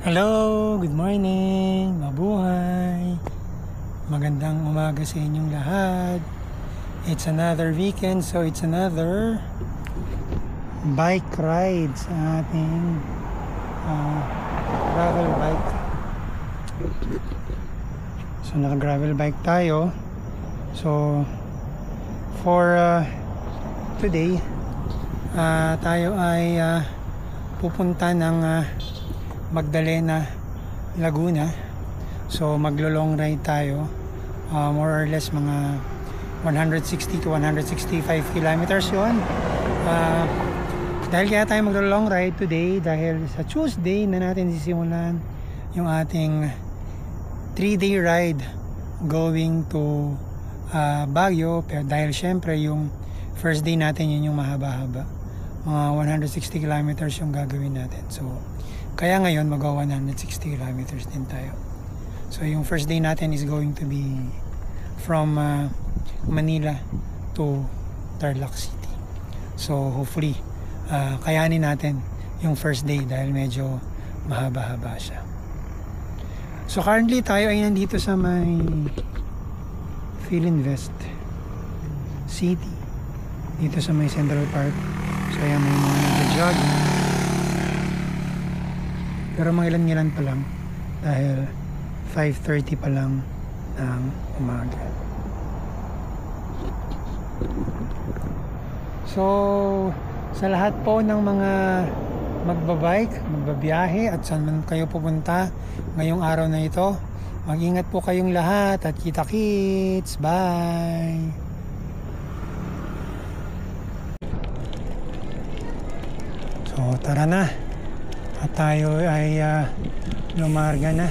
Hello, good morning, mabuhay, magandang umaga sa inyong lahat. It's another weekend, so it's another bike ride sa ating gravel bike. So naka-gravel bike tayo. So for today, tayo ay pupunta ng Magdalena, Laguna. So maglo-long ride tayo, more or less mga 160 to 165 kilometers yun. Dahil kaya tayo maglo-long ride today, dahil sa Tuesday na natin sisimulan yung ating 3-day ride going to Baguio. Pero dahil syempre yung first day natin yun yung mahaba-haba, mga 160 kilometers yung gagawin natin. So kaya ngayon mag-160 kilometers din tayo. So yung first day natin is going to be from Manila to Tarlac City. So hopefully kayanin natin yung first day dahil medyo mahaba-haba siya. So currently tayo ay nandito sa may Philinvest City, dito sa may Central Park. So ayan, may mga nag-jog. Pero mga ilan-ilan pa lang dahil 5:30 pa lang ng umaga. So sa lahat po ng mga magbabike, magbabiyahe at saan man kayo pupunta ngayong araw na ito, mag-ingat po kayong lahat at kita-kits. Bye! So tara na. At tayo ay lumarga na.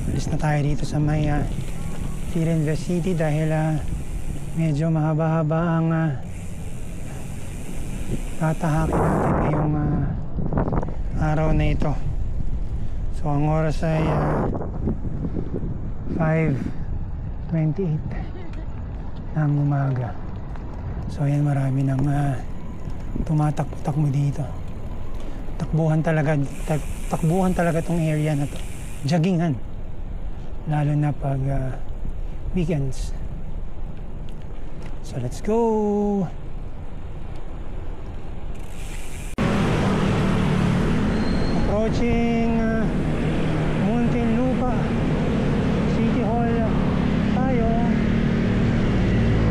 Alis na tayo dito sa may Philinvest City dahil medyo mahaba-haba ang tatahakin natin ngayong araw na ito. So ang oras ay 5:28 ng umaga. So yan, marami nang tumatakbo-takbo dito. Takbuhan talaga tong area na to. Joggingan, lalo na pag weekends. So let's go. Approaching Muntinlupa City Hall tayo.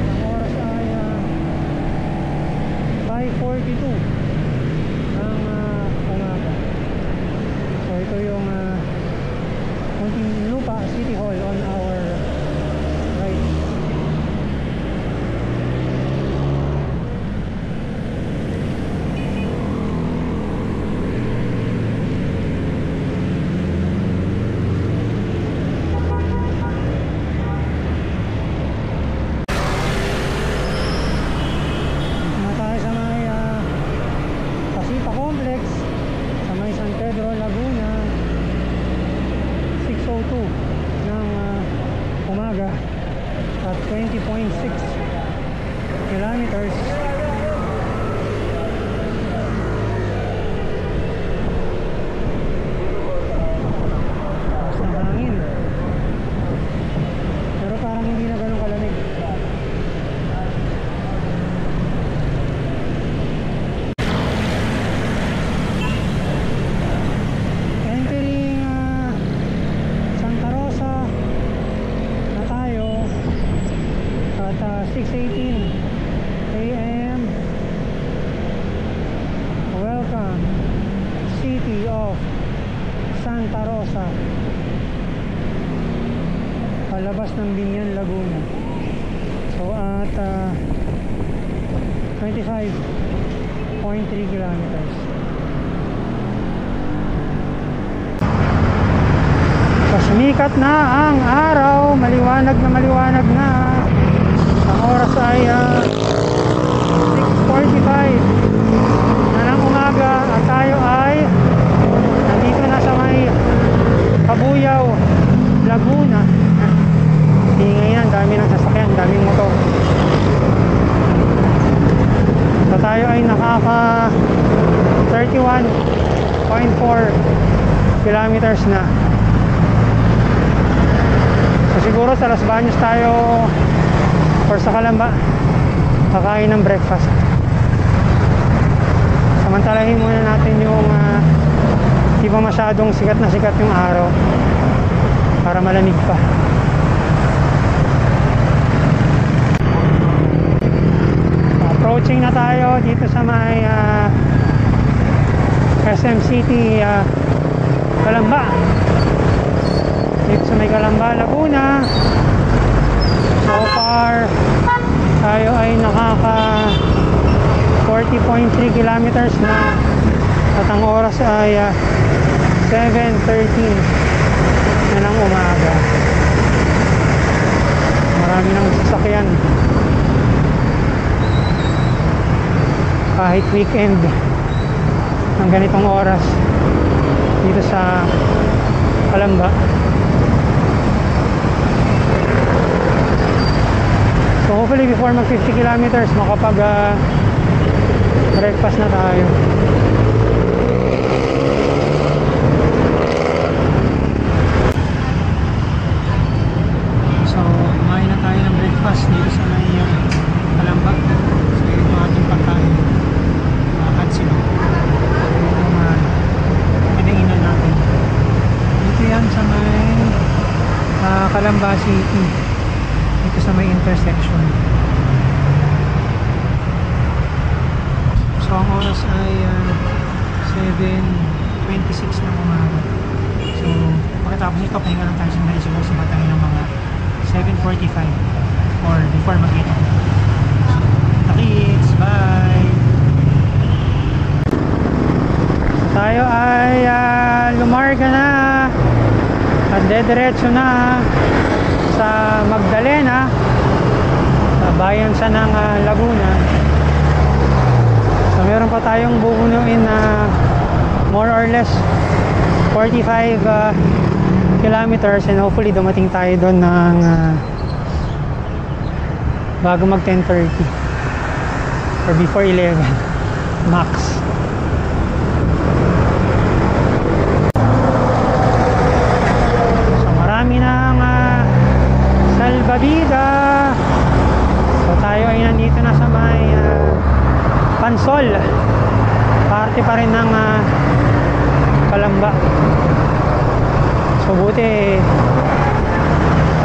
Ang oras ay 5:42 ito yung Muntinlupa City Hall on our right. Na tayo sa may Pasipa Complex sa may San Pedro, Laguna. 6:02 ng umaga at 20.6 kilometers. Tapos ng hangin, pero parang hindi na ganun kalamig. At 6:18 AM. Welcome City of Santa Rosa, palabas ng Binyan, Laguna. So at 25.3 kilometers. So sumikat na ang araw, maliwanag na. Ang oras ay 6:45 na ng umaga at tayo ay nandito na sa may Kabuyaw, Laguna. Tingnan yan, dami ng sasakyan, daming motor. So tayo ay nakaka 31.5 0.4 kilometers na. So siguro sa Los Baños tayo or sa Calamba kakain ng breakfast. Samantalahin muna natin yung di pa masyadong sikat na sikat yung araw para malamig pa. Approaching na tayo dito sa may SM City, Calamba. Dito sa may Calamba, Laguna. So far tayo ay nakaka 40.3 kilometers na at ang oras ay 7:13 na ng umaga. Marami ng sasakyan kahit weekend ng ganitong oras dito sa Calamba. So hopefully before mag 50 kilometers makapag breakfast na tayo. So kumain na tayo ng breakfast dito sa may Calamba. So yun yung ating pagkain. Hatsino. Yung pinainan natin. Dito yan sa may Calamba City. Dito sa may intersection. So ang oras ay 7:26 ng umaga. So pagkatapos nito pahinga lang tayo sa siguro sa batangin ng mga 7:45 or before mag-eat. So kids, bye! So tayo ay lumarga na at dediretso na sa Magdalena, sa bayan sa ng Laguna. So meron pa tayong bubunuin na more or less 45 kilometers and hopefully dumating tayo doon ng bago mag 10:30 or before 11 max. So marami ng salbabida. So tayo ay nandito na sa may Pansol, parte pa rin ng Calamba. So buti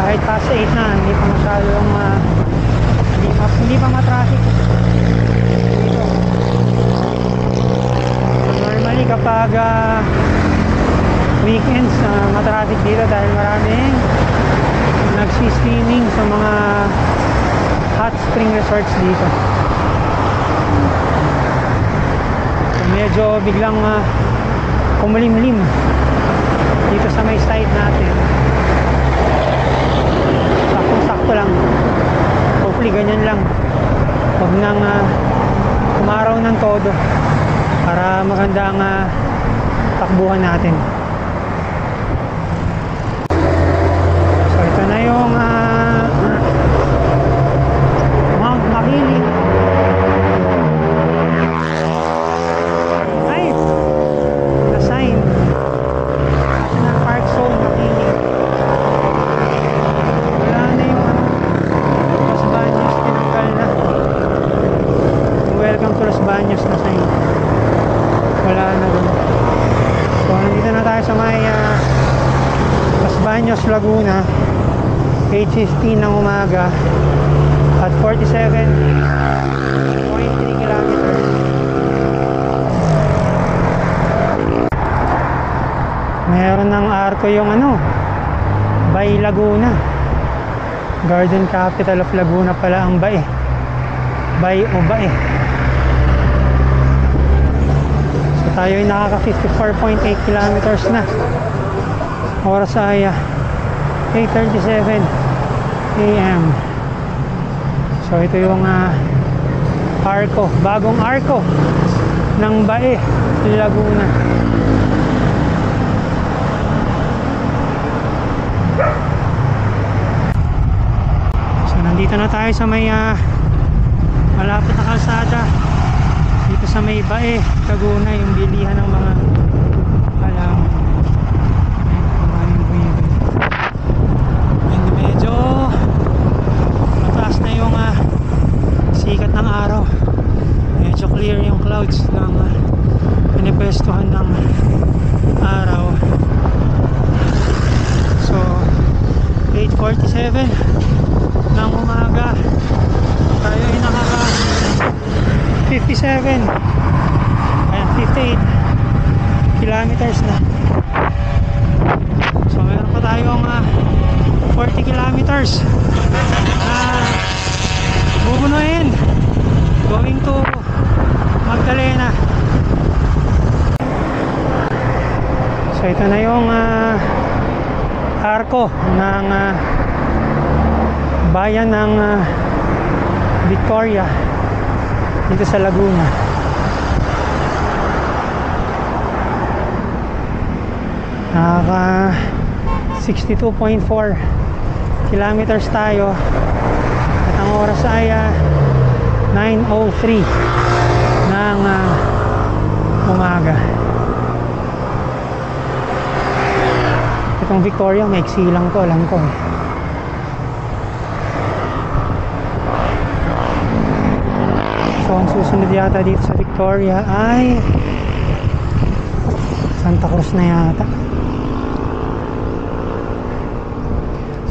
kahit past 8 na hindi pa masyadong hindi pa matraffic dito. Normally kapag weekends matraffic dito dahil maraming nagsi-swimming sa mga hot spring resorts dito. So medyo biglang kumulimlim dito sa may side natin. Sakto lang. Hopefully ganyan lang. Huwag nang kumaraw ng todo para maganda ang takbuhan natin. So ito na yung Mount Makiling. Nice! Na sign. Ito na Park Zone Makiling. Wala na yung Los Baños, tinanggal na. Welcome to Los Baños na sign. Wala na doon. So nandito na tayo sa may Los Baños, Laguna. 8:15 ng umaga at 47.3 kilometers. Meron ng arko yung Bay Laguna. Garden Capital of Laguna pala ang Bay. Bay o Bay. So tayo ay nakaka 54.8 kilometers na. Oras ay 8:37 AM. So ito yung arko, bagong arko ng Bay Laguna. So nandito na tayo sa may malapit na kalsada dito sa may Bay Laguna, yung bilihan ng mga clouds ng pinipestuhan ng araw. So 8:47 ng umaga, tayo ay nakaka 57, ayan, 58 kilometers na. So meron pa tayong 40 kilometers na bubunuin going to Magdalena. So ito na yung arko ng bayan ng Victoria dito sa Laguna. Nakaka 62.4 kilometers tayo at ang oras ay 9:03 ng umaga. Itong Victoria, maiksi lang to, alam ko eh. So ang susunod yata dito sa Victoria ay Santa Cruz na yata.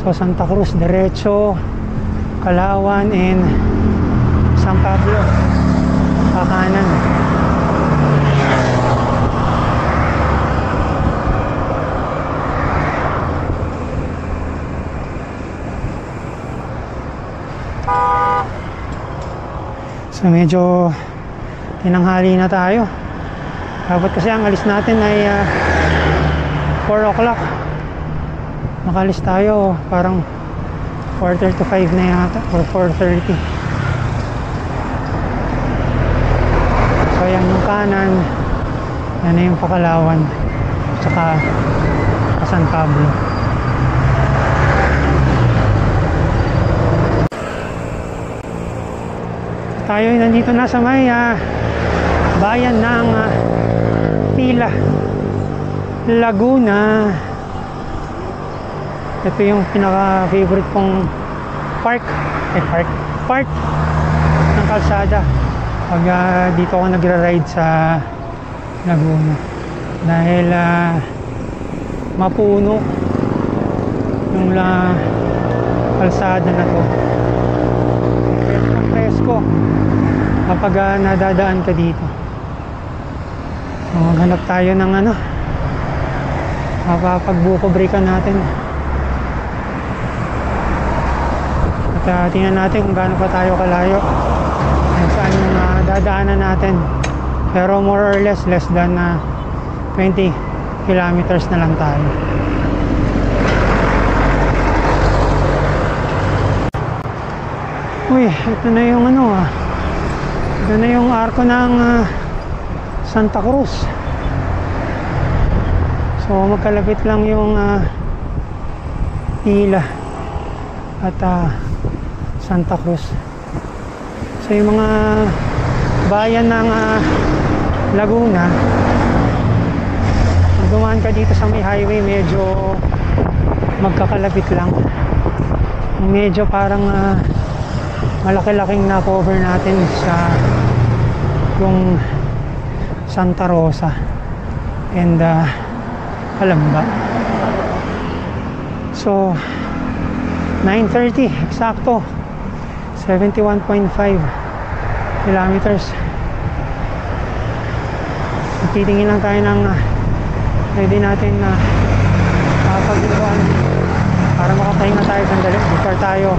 So Santa Cruz diretso, Calauan and San Pablo kakanan. So medyo tinanghali na tayo. Dapat kasi ang alis natin ay 4 o'clock. Nakalis tayo parang 4:45 to 5 na yata or 4:30. So yan yung kanan, yan na yung Pakalawan, tsaka San Pablo. Tayo nandito na sa may bayan ng Tila, Laguna. Ito yung pinaka favorite kong part ng kalsada pag dito ako nagra-ride sa Laguna, dahil mapuno yung kalsada na to. Presko kapag nadadaan ka dito. So maghanap tayo ng mapapagbuko breakan natin. At tingnan natin kung gaano pa tayo kalayo and saan yung dadaanan natin. Pero more or less than 20 kilometers na lang tayo. Uy, ito na yung ito na yung arko ng Santa Cruz. So magkalapit lang yung Tila at Santa Cruz. So yung mga bayan ng Laguna, pag dumaan ka dito sa may highway, medyo magkakalapit lang. Medyo parang malaki-laking na cover natin sa yung Santa Rosa and Calamba. So 9:30 eksakto, 71.5 kilometers. Titingin lang tayo ng pwede natin na pagbukuan para makapahinga tayo sandali before tayo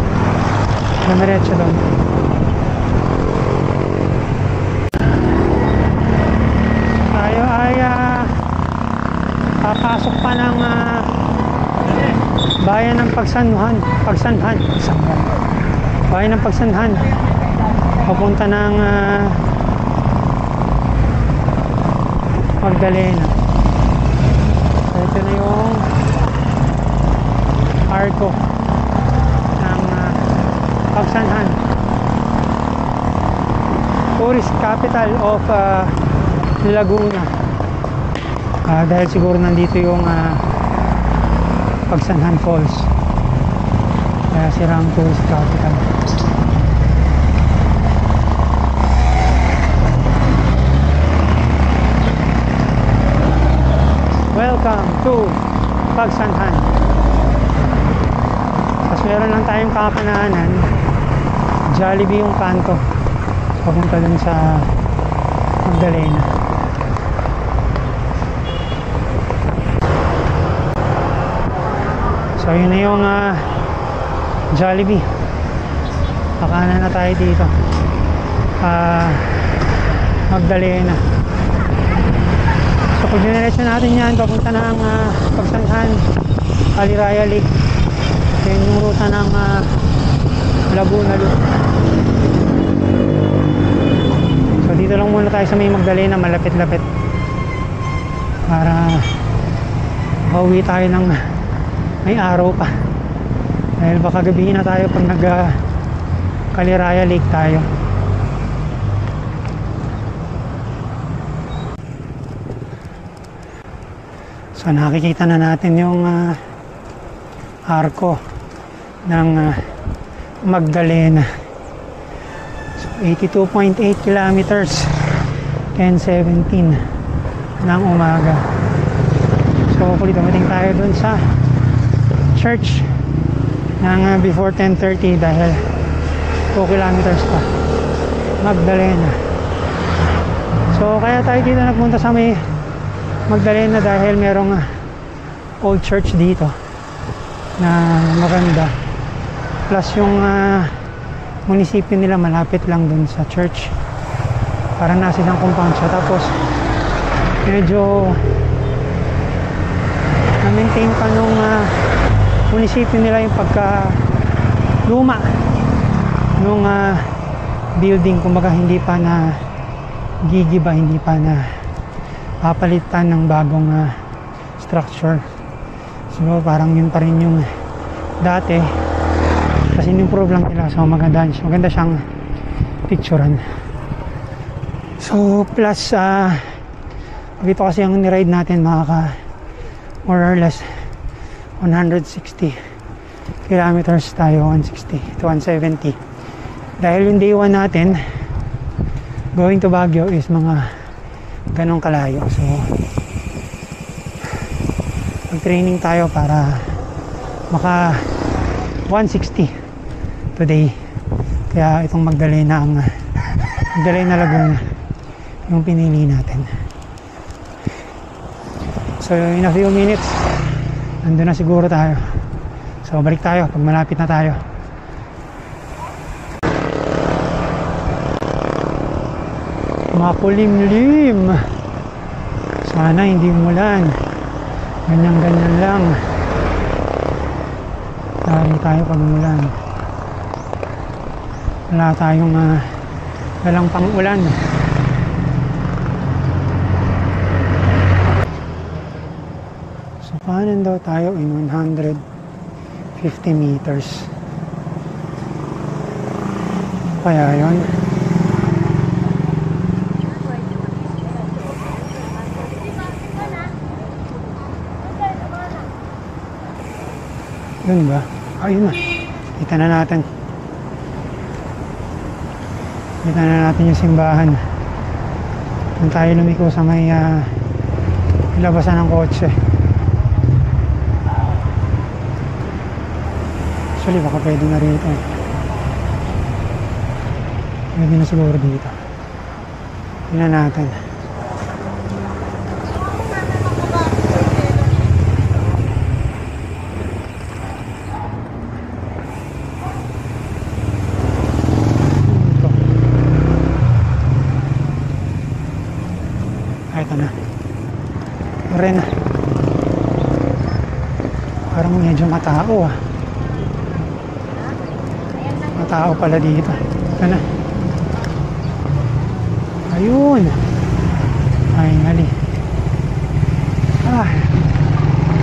dumiretso doon. Tayo ay papasok pa ng bayan ng Pagsanhan, bayan ng Pagsanhan, papunta ng Magdalena. So ito na yung arko ng Pagsanhan, tourist capital of Laguna. Dahil siguro nandito yung Pagsanhan Falls, kaya sirang tourist capital. welcome to Pagsanhan. Tapos meron lang tayong kakanaanan, Jollibee yung kanto papunta dun sa Magdalena. So yun na yung Jollibee. Pakanan na tayo dito, Magdalena. So pag diniretso natin yan papunta ng Pagsanhan, Aliraya Lake. Yan yung ruta ng Laguna Loop. So dito lang muna tayo sa may Magdalena, malapit-lapit, para pauwi tayo ng may araw pa, dahil baka gabihin na tayo pag nag Aliraya Lake tayo. So nakikita na natin yung arko ng Magdalena. So 82.8 kilometers, 10:17 ng umaga. So hopefully dumating tayo dun sa church ng before 10:30 dahil 2 kilometers pa Magdalena. So kaya tayo dito nagpunta sa may Magdalena dahil merong old church dito na maganda, plus yung munisipyo nila malapit lang dun sa church, parang nasa isang compound siya. Tapos medyo na-maintain pa nung munisipyo nila yung pagka luma nung building, kumbaga hindi pa na gigiba, hindi pa na papalitan ng bagong structure. So parang yun pa rin yung dati, kasi yung problem nila. So maganda siyang picturean. So plus dito kasi ang niride natin makaka more or less 160 kilometers tayo, 160 to 170, dahil yung day 1 natin going to Baguio is mga ganong kalayo. So mag-training tayo para maka 160 today. Kaya itong Magdalena Laguna yung pinili natin. So in a few minutes nandun na siguro tayo. So balik tayo pag malapit na tayo. Makulimlim, sana hindi umulan, ganyan lang tayo pag umulan. Wala tayong dalang pang ulan. So kanan daw tayo in 150 meters, kaya yun. Yun ba? Ayun na. Kita na natin yung simbahan. Doon tayo lumiko sa may labasan ng kotse. Actually baka pwede na rito. Pwede na siguro dito. Tingnan natin. Ito na. Ren. Parang medyo matao Matao pala dito. Ito na. Ayun. Finally.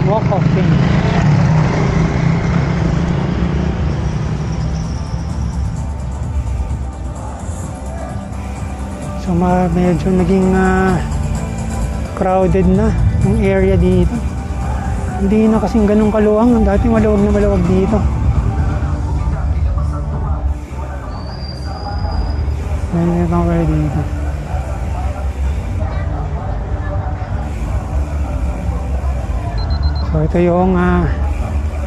Walk of Fame. So medyo naging crowded na yung area dito. Hindi na kasing ganun kaluwang. Dati maluwag na maluwag dito. Ganyan pa pala dito. So ito yung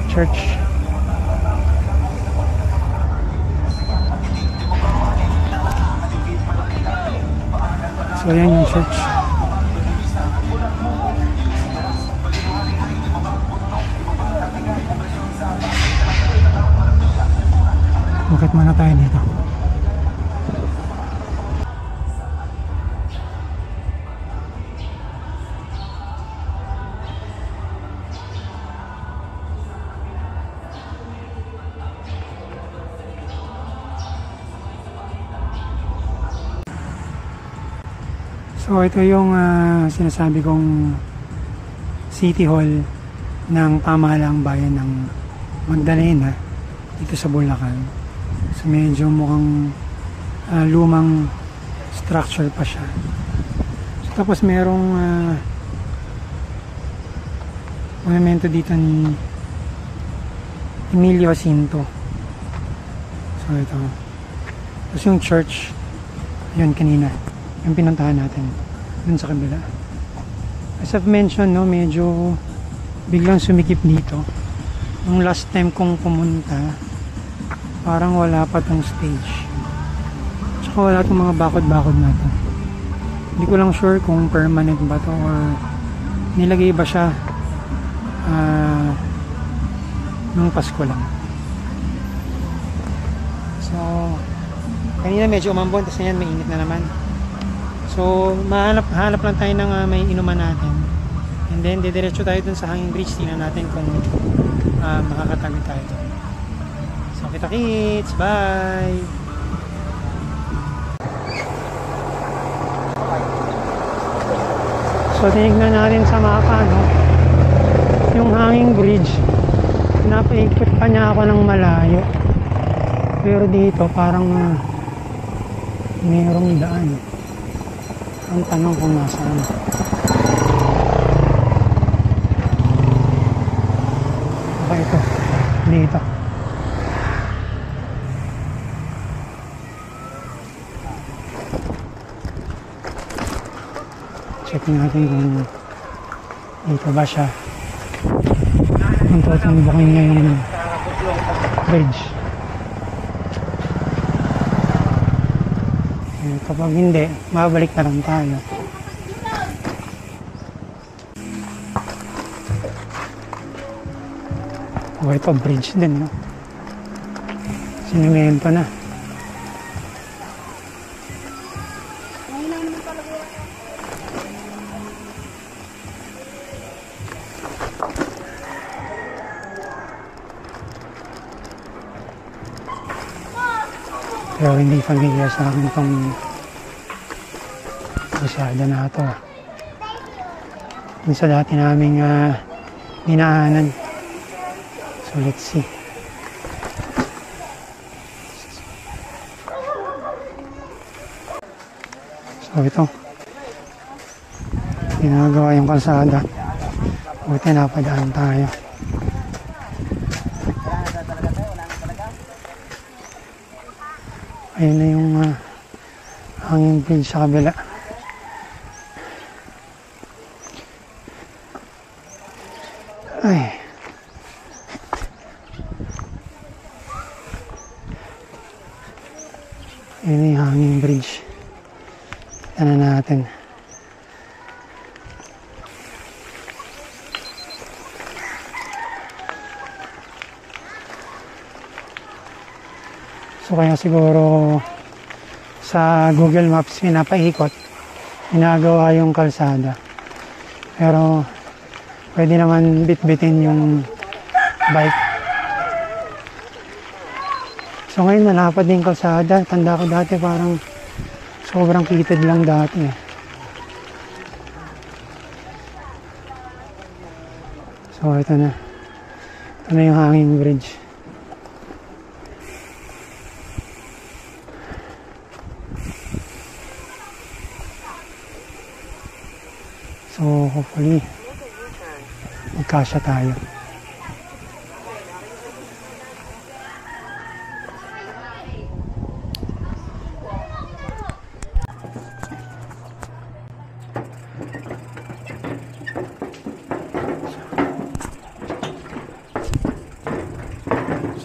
church. So yan yung church. Bakit muna tayo dito? So ito yung sinasabi kong City Hall ng pamahalaang bayan ng Magdalena dito sa Bulacan. So medyo mukhang lumang structure pa siya. So, tapos merong monumento dito ni Emilio Jacinto. So ito. Tapos yung church, yun kanina, yung pinuntahan natin dun sa kabila. As I've mentioned, no, medyo biglang sumikip dito. Nung last time kong pumunta, parang wala pa tong stage. Tsaka wala tong mga bakod-bakod na to. Hindi ko lang sure kung permanent ba to or nilagay ba siya nung Pasko lang. So kanina medyo umambon, tapos ngayon mainit na naman. So hanap lang tayo ng may inuman natin, and then didiretso tayo dun sa hanging bridge. Tingnan natin kung makakatabi tayo. So kita-kits, bye! So tinignan natin sa mapa, no? Yung hanging bridge, napaikot pa niya ako ng malayo, pero dito parang mayroong daan. Ang tanong kung nasaan. Baka ito, dito. Check natin kung dito ba siya. Kung tutumbukin niya yung bridge. Kapag hindi, mabalik na lang tayo. O ito, bridge din, no? Sinimento na. Pero hindi familiar sa akin itong kalsada na ito. Yung sa dati naming dinaanan. So let's see. So ito, ginagawa yung kalsada. Buti napadaan tayo. Ayun na yung hanging bridge sa kabila. Ay. Ayun yung hanging bridge. Tignan natin. So kaya siguro sa Google Maps pinapaikot, ginagawa yung kalsada. Pero pwede naman bitbitin yung bike. So ngayon malapad din kalsada. Tanda ko dati parang sobrang kitid lang dati. So ito na. Ito na yung hanging bridge. So hopefully magkasya tayo.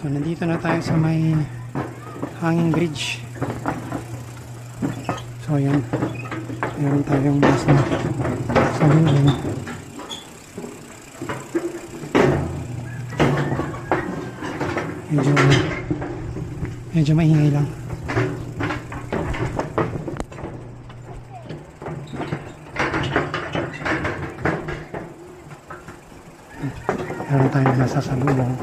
So nandito na tayo sa may hanging bridge. So ayan, meron tayong nasa loob. Medyo maingay lang. Meron tayong nasa salubong.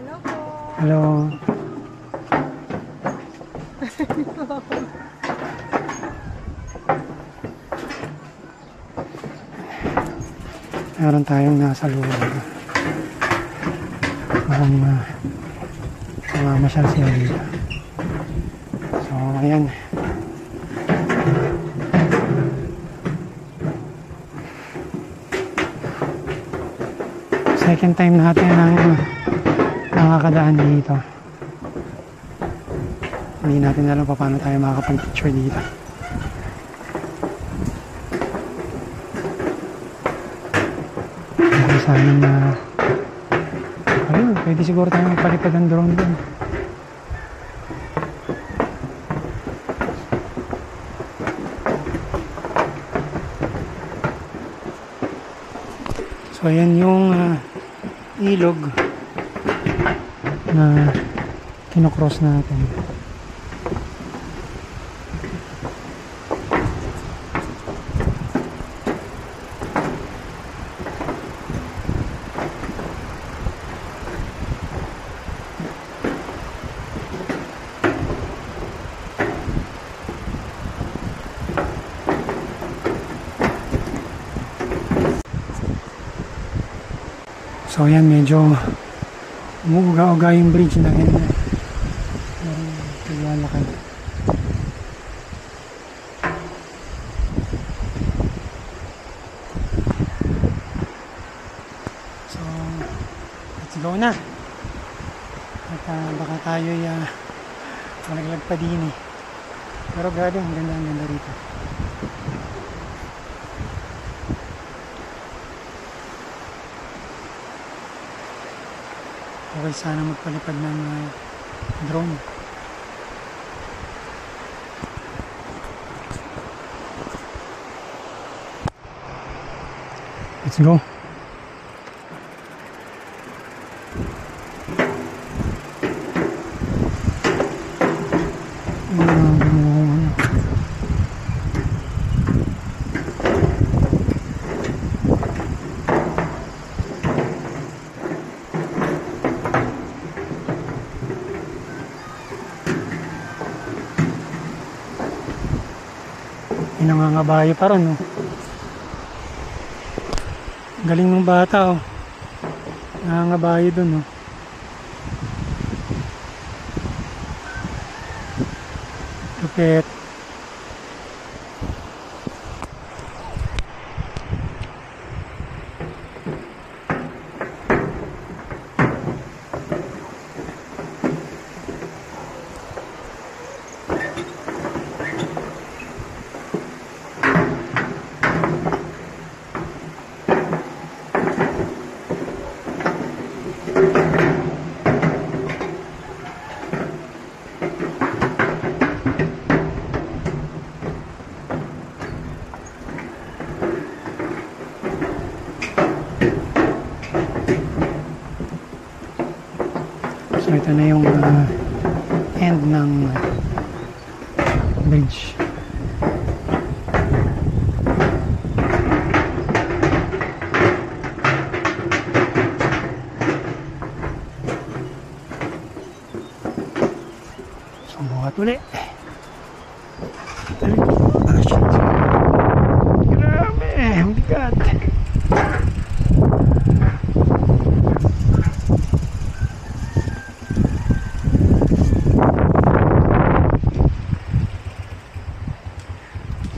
Hello po. Hello. Meron tayong nasa loob. Parang mamasyal siya dito. So, ayan. Second time natin ang nakakadaan dito. Hindi natin alam pa paano tayo makakapag-picture dito. Sana ayun, pwede siguro tayo magpalipad ng drone dun. So ayan yung ilog na kinocross natin. So ayan, medyo umuuga-uga yung bridge na yun. Lalakad. So let's go na. At baka tayo'y malaglag pa din eh. Pero grabe, ang ganda rito. Okay, sana magpalipad ng drone. Let's go. Nangangabayo pa rin, oh. Galing ng bata, oh. Nangangabayo dun, oh. Lupit. So ito na yung end ng bridge. So buhat ulit. Grabe, ang bigat.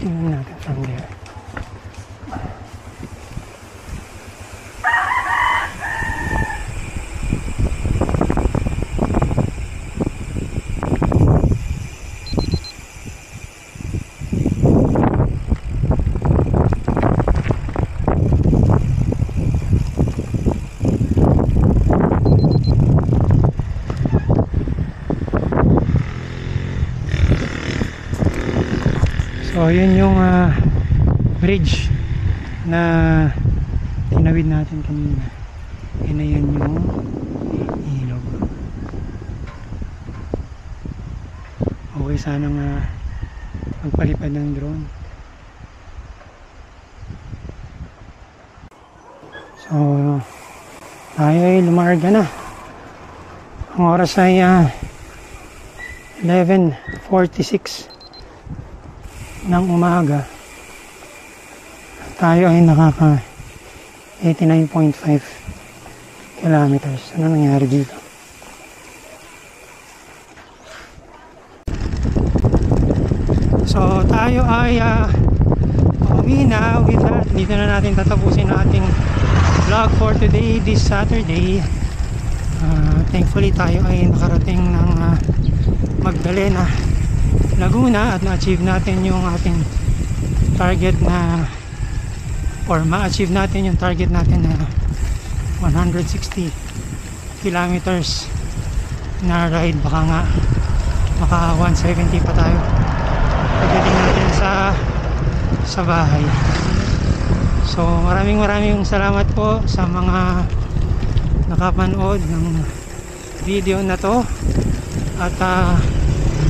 Tingnan natin from there. So yun yung bridge na tinawid natin kanina. And ayan yung ilog. Okay, sana nga magpalipad ng drone. So tayo ay lumarga na. Ang oras ay 11:46 ng umaga. Tayo ay nakaka 89.5 kilometers. Ano nangyari dito? So tayo ay uwi na. With that, dito na natin tatapusin ating vlog for today, this Saturday. Thankfully tayo ay nakarating ng Magdalena, Laguna, at na-achieve natin yung ating target na, or ma-achieve natin yung target natin na 160 kilometers na ride. Baka nga maka 170 pa tayo pagdating natin sa bahay. So maraming salamat po sa mga nakapanood ng video na to, at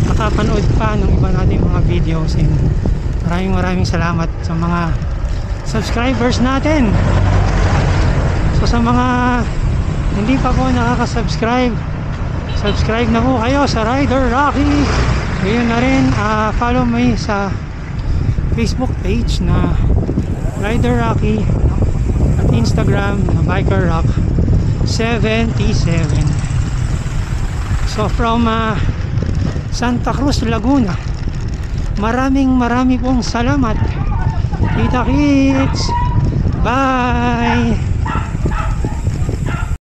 nakapanood pa ng iba nating mga videos. And maraming salamat sa mga subscribers natin. So sa mga hindi pa po nakaka-subscribe, subscribe na po kayo sa Rider Rocky. Ngayon na rin, follow me sa Facebook page na Rider Rocky at Instagram na Biker Rock 77. So from Santa Cruz, Laguna, marami pong salamat. Kita kits, bye.